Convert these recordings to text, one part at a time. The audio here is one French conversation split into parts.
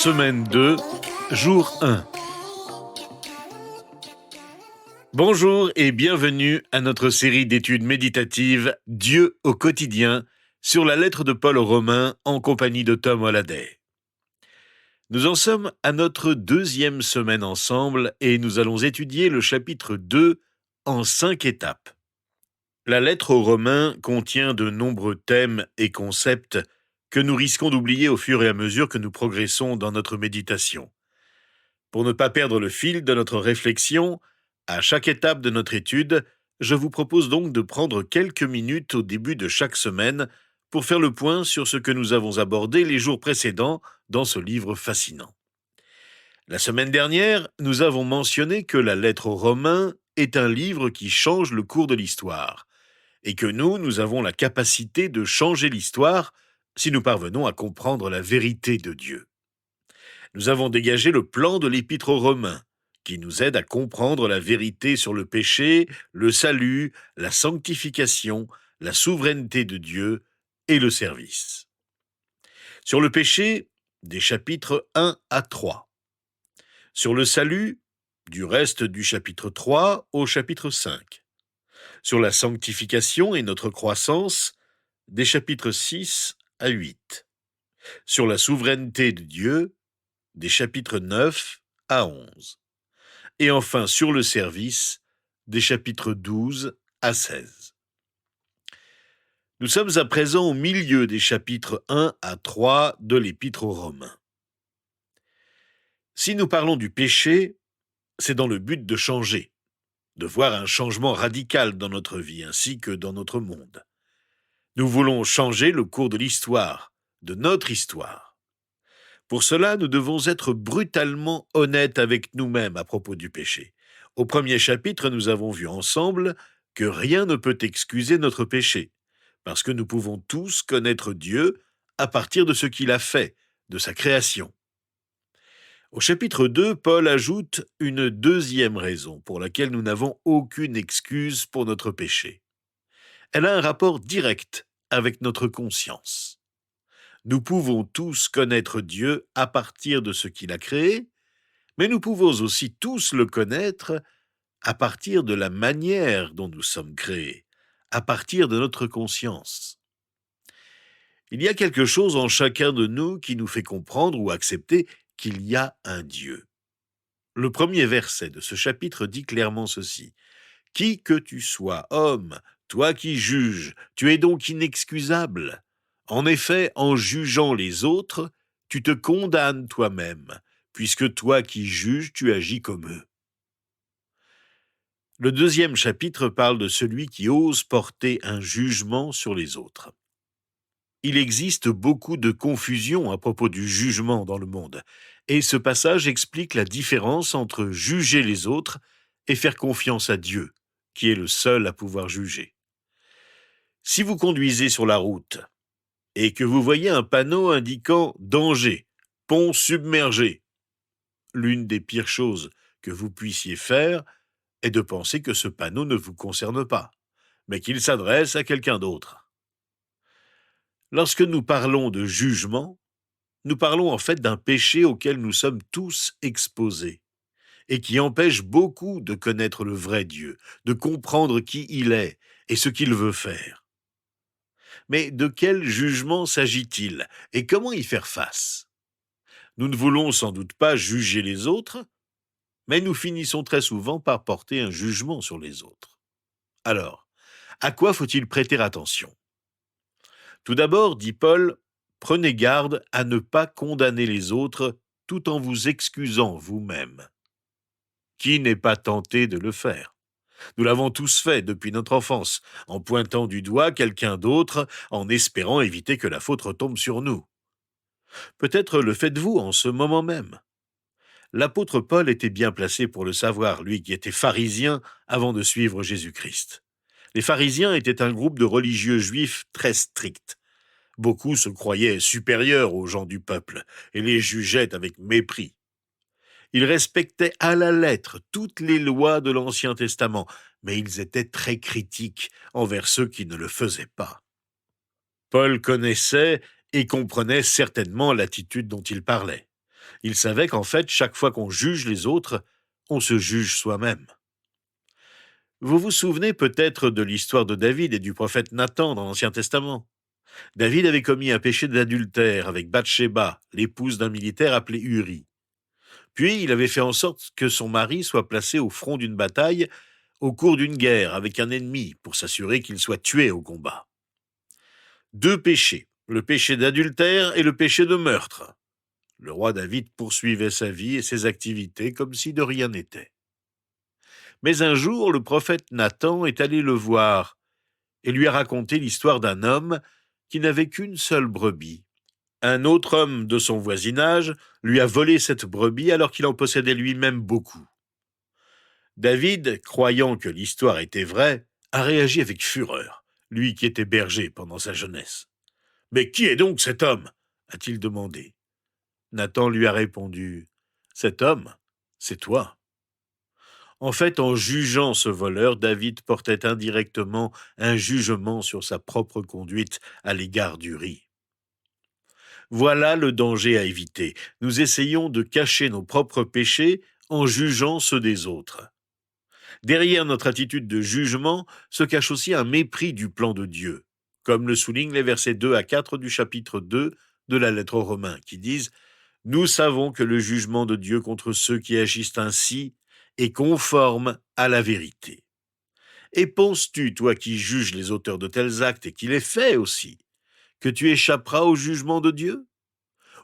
Semaine 2, jour 1. Bonjour et bienvenue à notre série d'études méditatives Dieu au quotidien sur la lettre de Paul aux Romains en compagnie de Tom Holliday. Nous en sommes à notre deuxième semaine ensemble et nous allons étudier le chapitre 2 en 5 étapes. La lettre aux Romains contient de nombreux thèmes et concepts que nous risquons d'oublier au fur et à mesure que nous progressons dans notre méditation. Pour ne pas perdre le fil de notre réflexion, à chaque étape de notre étude, je vous propose donc de prendre quelques minutes au début de chaque semaine pour faire le point sur ce que nous avons abordé les jours précédents dans ce livre fascinant. La semaine dernière, nous avons mentionné que la lettre aux Romains est un livre qui change le cours de l'histoire, et que nous avons la capacité de changer l'histoire si nous parvenons à comprendre la vérité de Dieu. Nous avons dégagé le plan de l'Épître aux Romains, qui nous aide à comprendre la vérité sur le péché, le salut, la sanctification, la souveraineté de Dieu et le service. Sur le péché, des chapitres 1 à 3. Sur le salut, du reste du chapitre 3 au chapitre 5. Sur la sanctification et notre croissance, des chapitres 6 à 8. Sur la souveraineté de Dieu, des chapitres 9 à 11. Et enfin sur le service, des chapitres 12 à 16. Nous sommes à présent au milieu des chapitres 1 à 3 de l'Épître aux Romains. Si nous parlons du péché, c'est dans le but de changer, de voir un changement radical dans notre vie ainsi que dans notre monde. Nous voulons changer le cours de l'histoire, de notre histoire. Pour cela, nous devons être brutalement honnêtes avec nous-mêmes à propos du péché. Au premier chapitre, nous avons vu ensemble que rien ne peut excuser notre péché, parce que nous pouvons tous connaître Dieu à partir de ce qu'il a fait, de sa création. Au chapitre 2, Paul ajoute une deuxième raison pour laquelle nous n'avons aucune excuse pour notre péché. Elle a un rapport direct avec notre conscience. Nous pouvons tous connaître Dieu à partir de ce qu'il a créé, mais nous pouvons aussi tous le connaître à partir de la manière dont nous sommes créés, à partir de notre conscience. Il y a quelque chose en chacun de nous qui nous fait comprendre ou accepter qu'il y a un Dieu. Le premier verset de ce chapitre dit clairement ceci. « Qui que tu sois, homme, toi qui juges, tu es donc inexcusable. En effet, en jugeant les autres, tu te condamnes toi-même, puisque toi qui juges, tu agis comme eux. » Le deuxième chapitre parle de celui qui ose porter un jugement sur les autres. Il existe beaucoup de confusion à propos du jugement dans le monde, et ce passage explique la différence entre juger les autres et faire confiance à Dieu, qui est le seul à pouvoir juger. Si vous conduisez sur la route et que vous voyez un panneau indiquant « Danger, pont submergé », l'une des pires choses que vous puissiez faire est de penser que ce panneau ne vous concerne pas, mais qu'il s'adresse à quelqu'un d'autre. Lorsque nous parlons de jugement, nous parlons en fait d'un péché auquel nous sommes tous exposés et qui empêche beaucoup de connaître le vrai Dieu, de comprendre qui il est et ce qu'il veut faire. Mais de quel jugement s'agit-il et comment y faire face ? Nous ne voulons sans doute pas juger les autres, mais nous finissons très souvent par porter un jugement sur les autres. Alors, à quoi faut-il prêter attention ? Tout d'abord, dit Paul, prenez garde à ne pas condamner les autres tout en vous excusant vous-même. Qui n'est pas tenté de le faire ? Nous l'avons tous fait depuis notre enfance, en pointant du doigt quelqu'un d'autre, en espérant éviter que la faute retombe sur nous. Peut-être le faites-vous en ce moment même. L'apôtre Paul était bien placé pour le savoir, lui qui était pharisien avant de suivre Jésus-Christ. Les pharisiens étaient un groupe de religieux juifs très stricts. Beaucoup se croyaient supérieurs aux gens du peuple et les jugeaient avec mépris. Ils respectaient à la lettre toutes les lois de l'Ancien Testament, mais ils étaient très critiques envers ceux qui ne le faisaient pas. Paul connaissait et comprenait certainement l'attitude dont il parlait. Il savait qu'en fait, chaque fois qu'on juge les autres, on se juge soi-même. Vous vous souvenez peut-être de l'histoire de David et du prophète Nathan dans l'Ancien Testament. David avait commis un péché d'adultère avec Bathsheba, l'épouse d'un militaire appelé Uri. Puis il avait fait en sorte que son mari soit placé au front d'une bataille au cours d'une guerre avec un ennemi pour s'assurer qu'il soit tué au combat. Deux péchés, le péché d'adultère et le péché de meurtre. Le roi David poursuivait sa vie et ses activités comme si de rien n'était. Mais un jour, le prophète Nathan est allé le voir et lui a raconté l'histoire d'un homme qui n'avait qu'une seule brebis. Un autre homme de son voisinage lui a volé cette brebis alors qu'il en possédait lui-même beaucoup. David, croyant que l'histoire était vraie, a réagi avec fureur, lui qui était berger pendant sa jeunesse. « Mais qui est donc cet homme » a-t-il demandé. Nathan lui a répondu « Cet homme, c'est toi. » En fait, en jugeant ce voleur, David portait indirectement un jugement sur sa propre conduite à l'égard d'Uri. Voilà le danger à éviter. Nous essayons de cacher nos propres péchés en jugeant ceux des autres. Derrière notre attitude de jugement se cache aussi un mépris du plan de Dieu, comme le soulignent les versets 2 à 4 du chapitre 2 de la lettre aux Romains, qui disent « Nous savons que le jugement de Dieu contre ceux qui agissent ainsi est conforme à la vérité. Et penses-tu, toi qui juges les auteurs de tels actes et qui les fais aussi, que tu échapperas au jugement de Dieu ?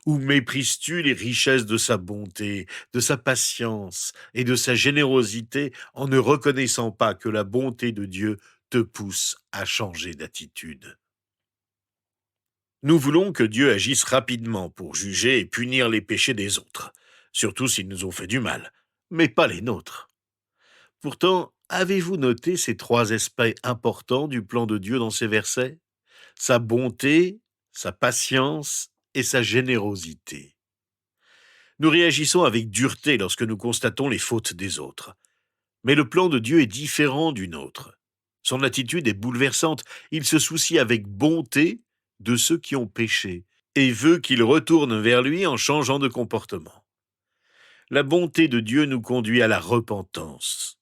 Ou méprises-tu les richesses de sa bonté, de sa patience et de sa générosité en ne reconnaissant pas que la bonté de Dieu te pousse à changer d'attitude ? Nous voulons que Dieu agisse rapidement pour juger et punir les péchés des autres, surtout s'ils nous ont fait du mal, mais pas les nôtres. Pourtant, avez-vous noté ces trois aspects importants du plan de Dieu dans ces versets ? Sa bonté, sa patience et sa générosité. Nous réagissons avec dureté lorsque nous constatons les fautes des autres. Mais le plan de Dieu est différent du nôtre. Son attitude est bouleversante. Il se soucie avec bonté de ceux qui ont péché et veut qu'ils retournent vers lui en changeant de comportement. La bonté de Dieu nous conduit à la repentance.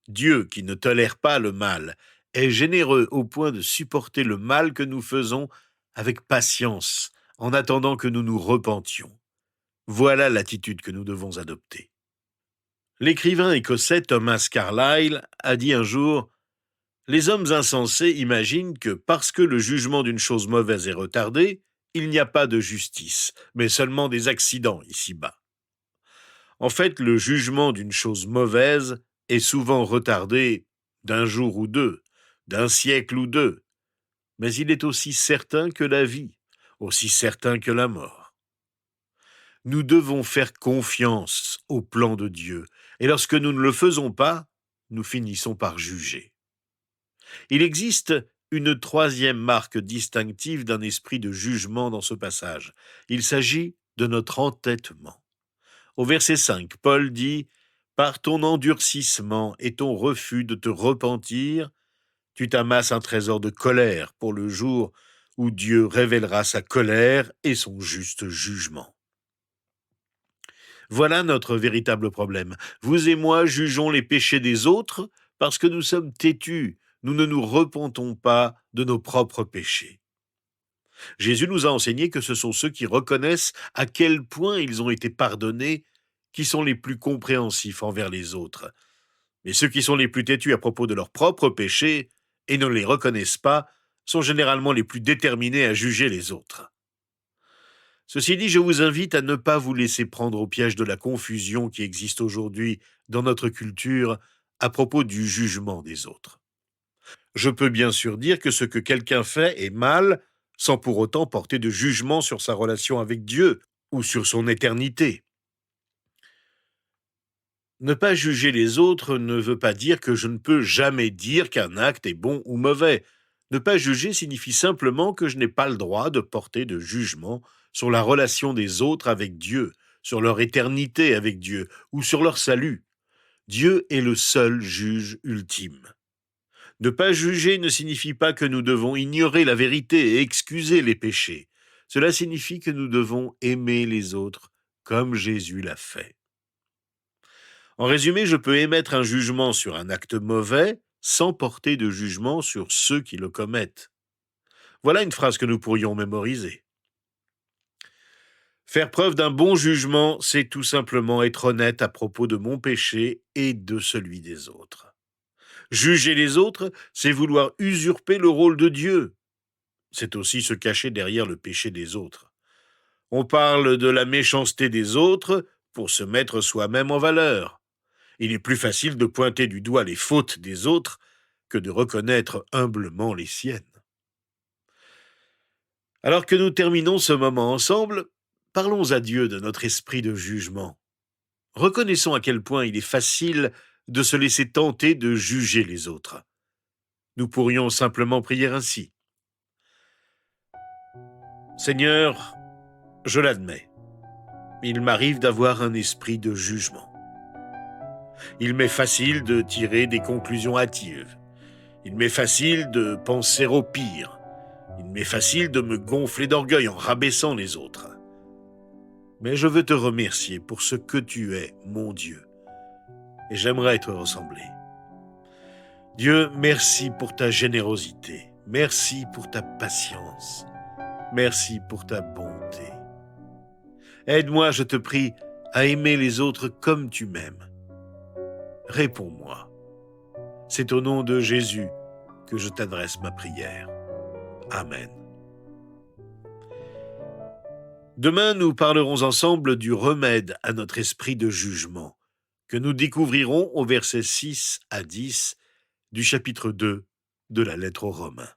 Dieu, qui ne tolère pas le mal, est généreux au point de supporter le mal que nous faisons avec patience, en attendant que nous nous repentions. Voilà l'attitude que nous devons adopter. L'écrivain écossais Thomas Carlyle a dit un jour « Les hommes insensés imaginent que parce que le jugement d'une chose mauvaise est retardé, il n'y a pas de justice, mais seulement des accidents ici-bas. » En fait, le jugement d'une chose mauvaise est souvent retardé d'un jour ou deux, d'un siècle ou deux, mais il est aussi certain que la vie, aussi certain que la mort. Nous devons faire confiance au plan de Dieu, et lorsque nous ne le faisons pas, nous finissons par juger. Il existe une troisième marque distinctive d'un esprit de jugement dans ce passage. Il s'agit de notre entêtement. Au verset 5, Paul dit « Par ton endurcissement et ton refus de te repentir, tu t'amasses un trésor de colère pour le jour où Dieu révélera sa colère et son juste jugement. » Voilà notre véritable problème. Vous et moi jugeons les péchés des autres parce que nous sommes têtus. Nous ne nous repentons pas de nos propres péchés. Jésus nous a enseigné que ce sont ceux qui reconnaissent à quel point ils ont été pardonnés qui sont les plus compréhensifs envers les autres. Mais ceux qui sont les plus têtus à propos de leurs propres péchés et ne les reconnaissent pas sont généralement les plus déterminés à juger les autres. Ceci dit, je vous invite à ne pas vous laisser prendre au piège de la confusion qui existe aujourd'hui dans notre culture à propos du jugement des autres. Je peux bien sûr dire que ce que quelqu'un fait est mal, sans pour autant porter de jugement sur sa relation avec Dieu ou sur son éternité. Ne pas juger les autres ne veut pas dire que je ne peux jamais dire qu'un acte est bon ou mauvais. Ne pas juger signifie simplement que je n'ai pas le droit de porter de jugement sur la relation des autres avec Dieu, sur leur éternité avec Dieu ou sur leur salut. Dieu est le seul juge ultime. Ne pas juger ne signifie pas que nous devons ignorer la vérité et excuser les péchés. Cela signifie que nous devons aimer les autres comme Jésus l'a fait. En résumé, je peux émettre un jugement sur un acte mauvais sans porter de jugement sur ceux qui le commettent. Voilà une phrase que nous pourrions mémoriser. Faire preuve d'un bon jugement, c'est tout simplement être honnête à propos de mon péché et de celui des autres. Juger les autres, c'est vouloir usurper le rôle de Dieu. C'est aussi se cacher derrière le péché des autres. On parle de la méchanceté des autres pour se mettre soi-même en valeur. Il est plus facile de pointer du doigt les fautes des autres que de reconnaître humblement les siennes. Alors que nous terminons ce moment ensemble, parlons à Dieu de notre esprit de jugement. Reconnaissons à quel point il est facile de se laisser tenter de juger les autres. Nous pourrions simplement prier ainsi. Seigneur, je l'admets, il m'arrive d'avoir un esprit de jugement. Il m'est facile de tirer des conclusions hâtives. Il m'est facile de penser au pire. Il m'est facile de me gonfler d'orgueil en rabaissant les autres. Mais je veux te remercier pour ce que tu es, mon Dieu, et j'aimerais te ressembler. Dieu, merci pour ta générosité, merci pour ta patience, merci pour ta bonté. Aide-moi, je te prie, à aimer les autres comme tu m'aimes. Réponds-moi. C'est au nom de Jésus que je t'adresse ma prière. Amen. Demain, nous parlerons ensemble du remède à notre esprit de jugement, que nous découvrirons au verset 6 à 10 du chapitre 2 de la lettre aux Romains.